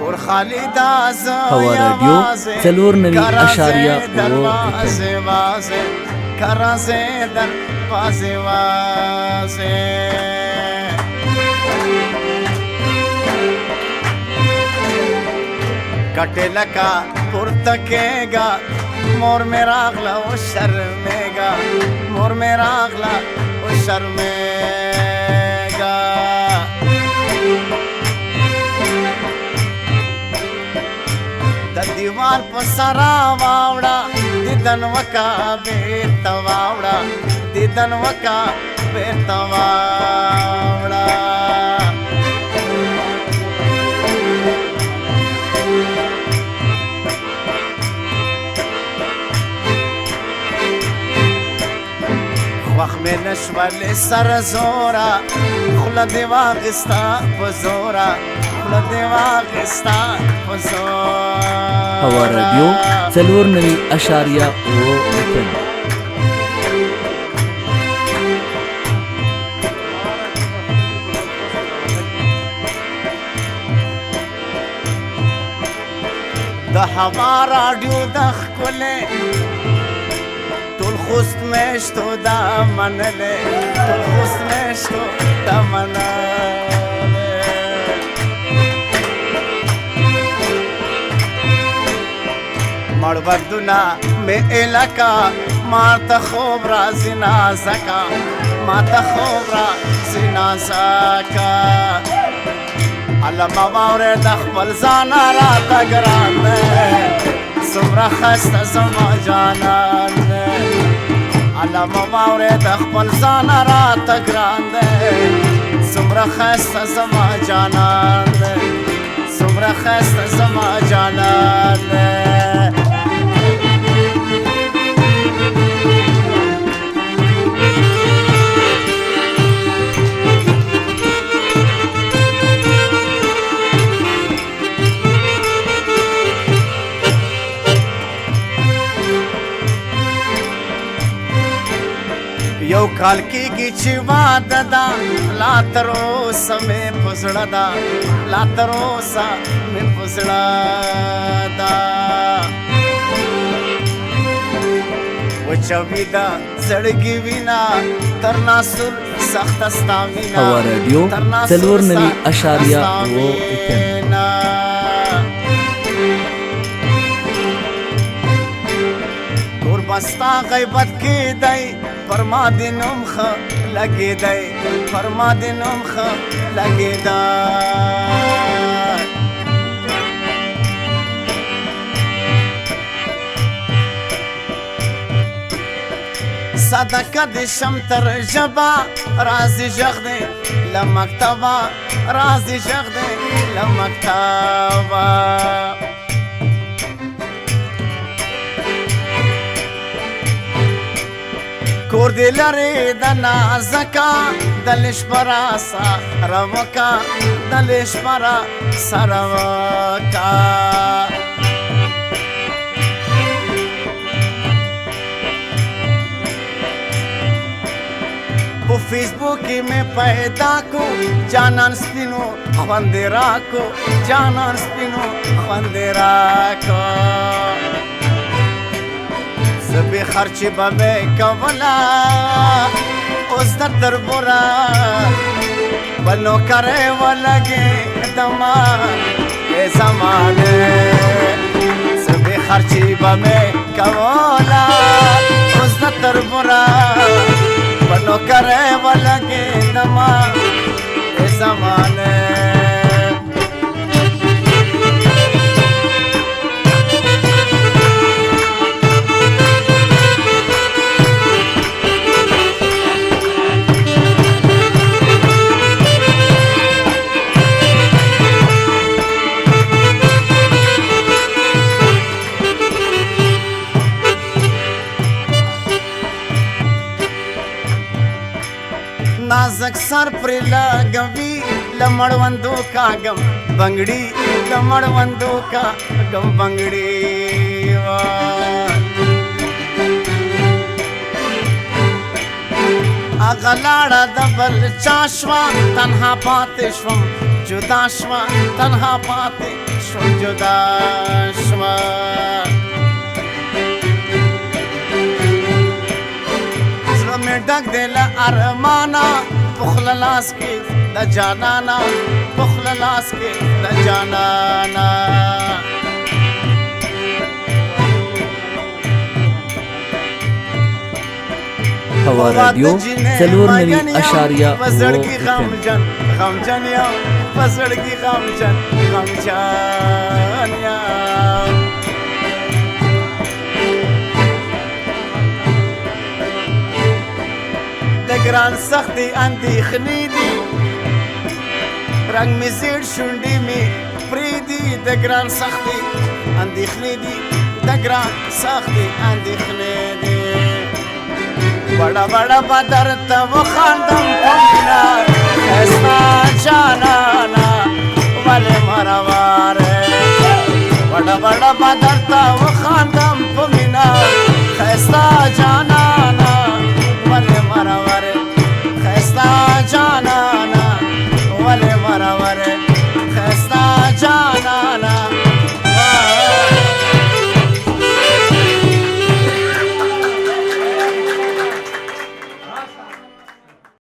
اور خالدا هوا رادیو 4.9 واضح کرازه در واضح کټه لکا پورته کېږه مور مې راغله او شرمېږه مور مې راغله او شرمېږه د دیوال په سره واوړه دیدن وکا بیرته واوړه دیدن وکا بیرته واوړه وخت مې نشولې سر زوره خوله دې واخیسته په زوره خوله دې واخیسته په زوره هوا رادیو 4.9 د هوا راډیو د ښکلې ټول خوست میشتو دا منلې ټول خوست میشتو دا منلې مړوندونه مې الکا ماته خوب راځي نازکا ماته خوب راځي نازکا علامه واورې د خپل ځان راته ګران دی څومره ښایسته زما جانان دی علامه واورې د خپل ځان راته ګران دی څومره ښایسته زما جانان دی څومره ښایسته زما جانان دی یو کال کېږي چې واده ده لا تر اوسه مې په زړه ده لا تر اوسه مې په زړه ده وچه ویده زړګي وینا تر ناسور سخته ستا وینا هوا رادیو 4.9 تور بستا غیبت کېدی پر ما دې نوم ښه لګېدی پر ما دې نوم ښه لګېدی صدقه دې شم تر ژبه راځي غږ دې له مکتبه راځي غږ دې له مکتبه کور دې لرې د نازکه د لشپره سره وکه د لشپره سره وکه په فیسبوک کې مې پیدا کو جانان سپینو خوندې راکو جانان سپینو خوندې راکو زبې خرچې به مې کوله اوس د تربوره په نوکرۍ ولګېدمه ای زمانې زبې خرچې به مې کوله اوس د تربوره په نوکرۍ ولګېدمه ای زمانې نازک سر پر لګوي لمړوندو کاغم بنگړي لمړوندو کاغم بنگړي اغلاړه د بل چا شوه تنها پاتې شوم جدا شوه تنها پاتې شون جدا شما زړه مې ډک دی له ارمانه په خوله لاس کې د جانانا په خوله لاس کې د جانانا هوا رادیو 94.8 پسړکی غمجن غمجن یا پسړکی غمجن غمجن یا د ګران سختي اندېښنې دي رنګ مې زیړ شونډې مې پرېږدي د ګران سختي اندېښنې دي د ګران سختي اندېښنې دي بڑا بڑا بدر ته وخاندم په مینا ښایسته جانانا ولې مرور بڑا بڑا بدر ته وخاندم